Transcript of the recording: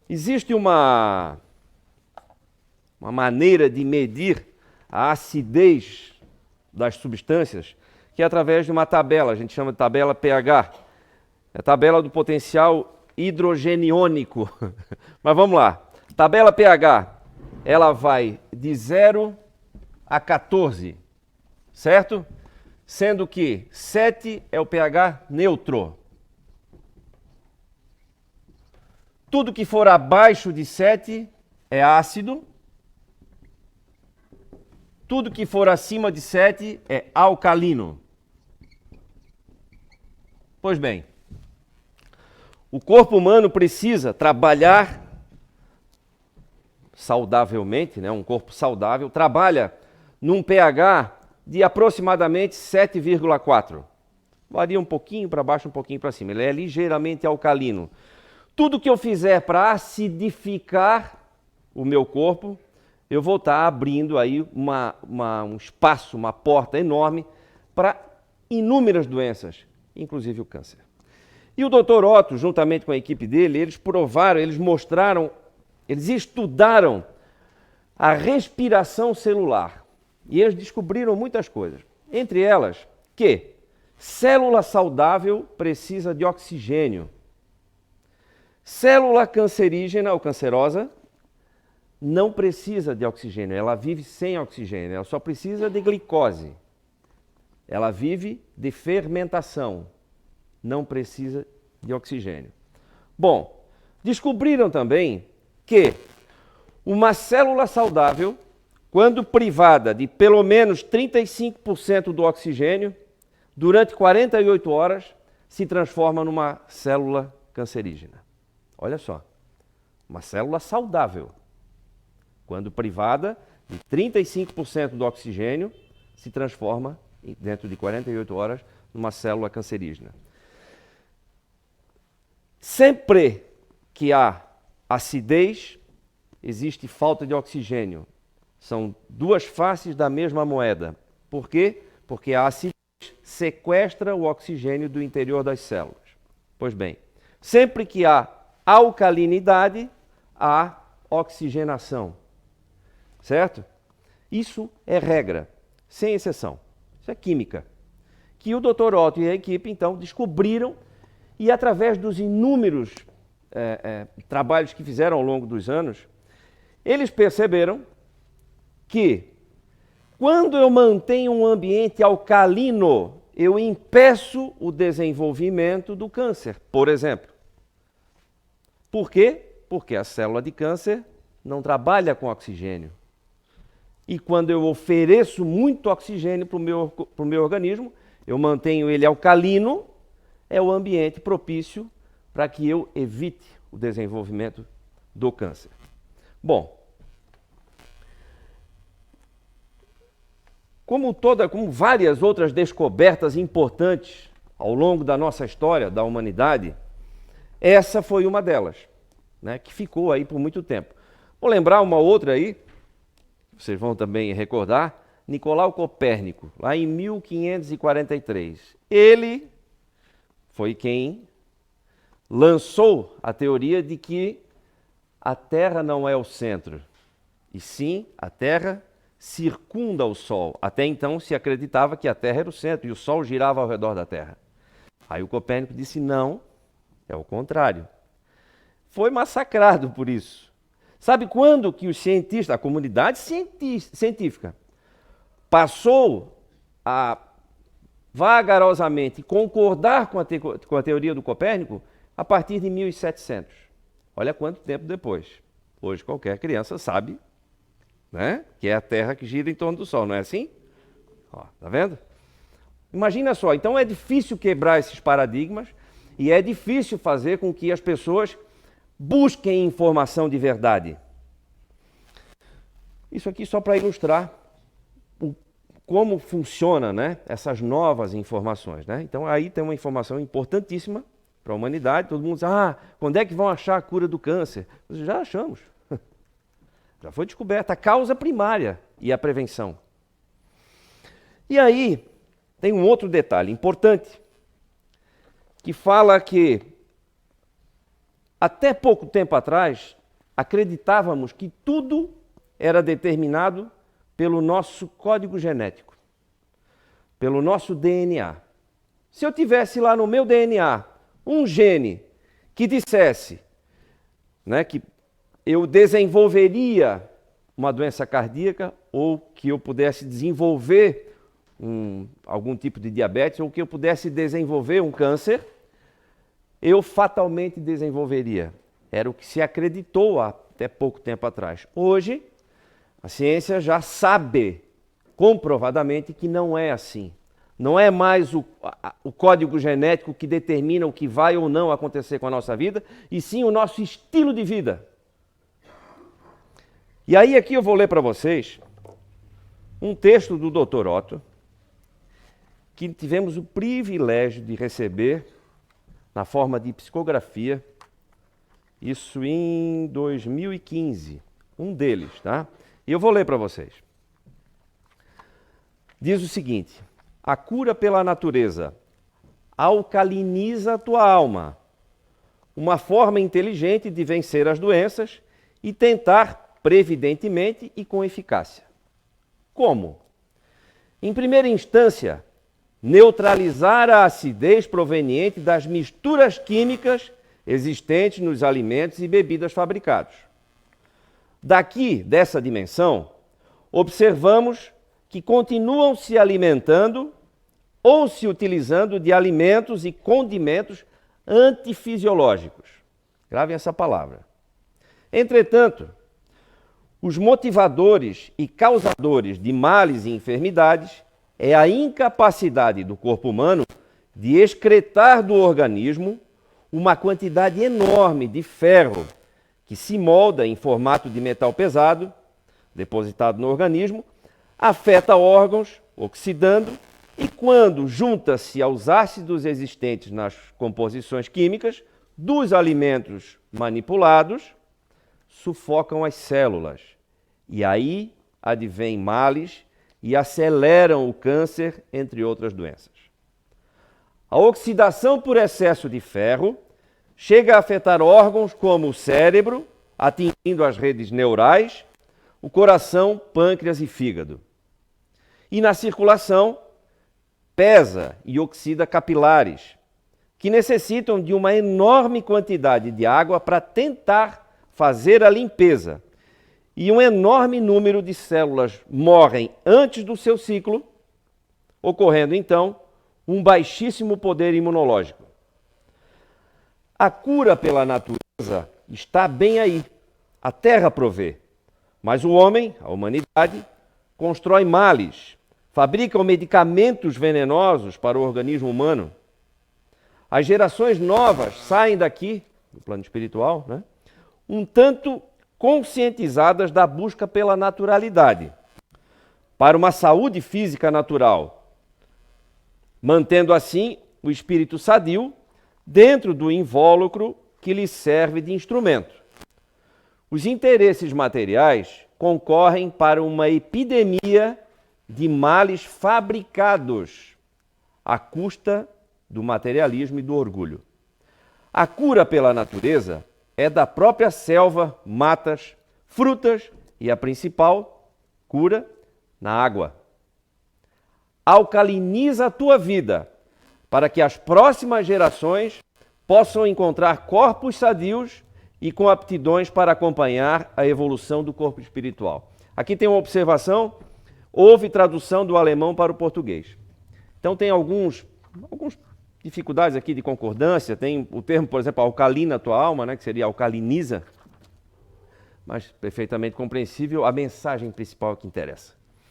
Existe uma maneira de medir a acidez das substâncias, que é através de uma tabela, a gente chama de tabela pH. É a tabela do potencial hidrogeniônico. Mas vamos lá. Tabela pH, ela vai de 0 a 14, certo? Sendo que 7 é o pH neutro. Tudo que for abaixo de 7 é ácido. Tudo que for acima de 7 é alcalino. Pois bem, o corpo humano precisa trabalhar saudavelmente, né? Um corpo saudável trabalha num pH de aproximadamente 7,4. Varia um pouquinho para baixo, um pouquinho para cima. Ele é ligeiramente alcalino. Tudo que eu fizer para acidificar o meu corpo, eu vou estar abrindo aí um espaço, uma porta enorme para inúmeras doenças, inclusive o câncer. E o Dr. Otto, juntamente com a equipe dele, eles provaram, eles mostraram, eles estudaram a respiração celular. E eles descobriram muitas coisas. Entre elas, que célula saudável precisa de oxigênio. Célula cancerígena ou cancerosa não precisa de oxigênio, ela vive sem oxigênio, ela só precisa de glicose. Ela vive de fermentação, não precisa de oxigênio. Bom, descobriram também que uma célula saudável, quando privada de pelo menos 35% do oxigênio, durante 48 horas, se transforma numa célula cancerígena. Olha só, uma célula saudável, quando privada de 35% do oxigênio, se transforma, dentro de 48 horas, numa célula cancerígena. Sempre que há acidez, existe falta de oxigênio. São duas faces da mesma moeda. Por quê? Porque a acidez sequestra o oxigênio do interior das células. Pois bem, sempre que há alcalinidade, há oxigenação. Certo? Isso é regra, sem exceção. Isso é química. Que o Dr. Otto e a equipe, então, descobriram e, através dos inúmeros trabalhos que fizeram ao longo dos anos, eles perceberam que, quando eu mantenho um ambiente alcalino, eu impeço o desenvolvimento do câncer, por exemplo. Por quê? Porque a célula de câncer não trabalha com oxigênio. E quando eu ofereço muito oxigênio para o meu organismo, eu mantenho ele alcalino, é o ambiente propício para que eu evite o desenvolvimento do câncer. Bom, como várias outras descobertas importantes ao longo da nossa história, da humanidade, essa foi uma delas, né, que ficou aí por muito tempo. Vou lembrar uma outra aí, vocês vão também recordar, Nicolau Copérnico, lá em 1543. Ele foi quem lançou a teoria de que a Terra não é o centro, e sim a Terra circunda o Sol. Até então se acreditava que a Terra era o centro e o Sol girava ao redor da Terra. Aí o Copérnico disse não, é o contrário. Foi massacrado por isso. Sabe quando que os cientistas, a comunidade científica, passou a vagarosamente concordar com a teoria do Copérnico? A partir de 1700. Olha quanto tempo depois. Hoje qualquer criança sabe, né, que é a Terra que gira em torno do Sol, não é assim? Ó, tá vendo? Imagina só, então é difícil quebrar esses paradigmas e é difícil fazer com que as pessoas busquem informação de verdade. Isso aqui só para ilustrar como funciona, né, essas novas informações. Né? Então aí tem uma informação importantíssima para a humanidade. Todo mundo diz, quando é que vão achar a cura do câncer? Já achamos. Já foi descoberta a causa primária e a prevenção. E aí tem um outro detalhe importante, que fala que Até pouco tempo atrás, acreditávamos que tudo era determinado pelo nosso código genético, pelo nosso DNA. Se eu tivesse lá no meu DNA um gene que dissesse, né, que eu desenvolveria uma doença cardíaca ou que eu pudesse desenvolver algum tipo de diabetes ou que eu pudesse desenvolver um câncer, eu fatalmente desenvolveria. Era o que se acreditou até pouco tempo atrás. Hoje, a ciência já sabe comprovadamente que não é assim. Não é mais o código genético que determina o que vai ou não acontecer com a nossa vida, e sim o nosso estilo de vida. E aí aqui eu vou ler para vocês um texto do Dr. Otto, que tivemos o privilégio de receber na forma de psicografia, isso em 2015, um deles, tá? E eu vou ler para vocês. Diz o seguinte: a cura pela natureza alcaliniza a tua alma, uma forma inteligente de vencer as doenças e tentar previdentemente e com eficácia. Como? Em primeira instância, neutralizar a acidez proveniente das misturas químicas existentes nos alimentos e bebidas fabricados. Daqui, dessa dimensão, observamos que continuam se alimentando ou se utilizando de alimentos e condimentos antifisiológicos. Gravem essa palavra. Entretanto, os motivadores e causadores de males e enfermidades é a incapacidade do corpo humano de excretar do organismo uma quantidade enorme de ferro que se molda em formato de metal pesado, depositado no organismo, afeta órgãos, oxidando, e quando junta-se aos ácidos existentes nas composições químicas dos alimentos manipulados, sufocam as células. E aí advêm males e aceleram o câncer, entre outras doenças. A oxidação por excesso de ferro chega a afetar órgãos como o cérebro, atingindo as redes neurais, o coração, pâncreas e fígado. E na circulação, pesa e oxida capilares, que necessitam de uma enorme quantidade de água para tentar fazer a limpeza. E um enorme número de células morrem antes do seu ciclo, ocorrendo então um baixíssimo poder imunológico. A cura pela natureza está bem aí, a terra provê, mas o homem, a humanidade, constrói males, fabrica medicamentos venenosos para o organismo humano. As gerações novas saem daqui, no plano espiritual, né, um tanto conscientizadas da busca pela naturalidade, para uma saúde física natural, mantendo assim o espírito sadio dentro do invólucro que lhe serve de instrumento. Os interesses materiais concorrem para uma epidemia de males fabricados à custa do materialismo e do orgulho. A cura pela natureza é da própria selva, matas, frutas e a principal cura na água. Alcaliniza a tua vida para que as próximas gerações possam encontrar corpos sadios e com aptidões para acompanhar a evolução do corpo espiritual. Aqui tem uma observação: houve tradução do alemão para o português. Então tem algumas dificuldades aqui de concordância, tem o termo, por exemplo, alcalina a tua alma, né, que seria alcaliniza, mas perfeitamente compreensível, a mensagem principal é que interessa.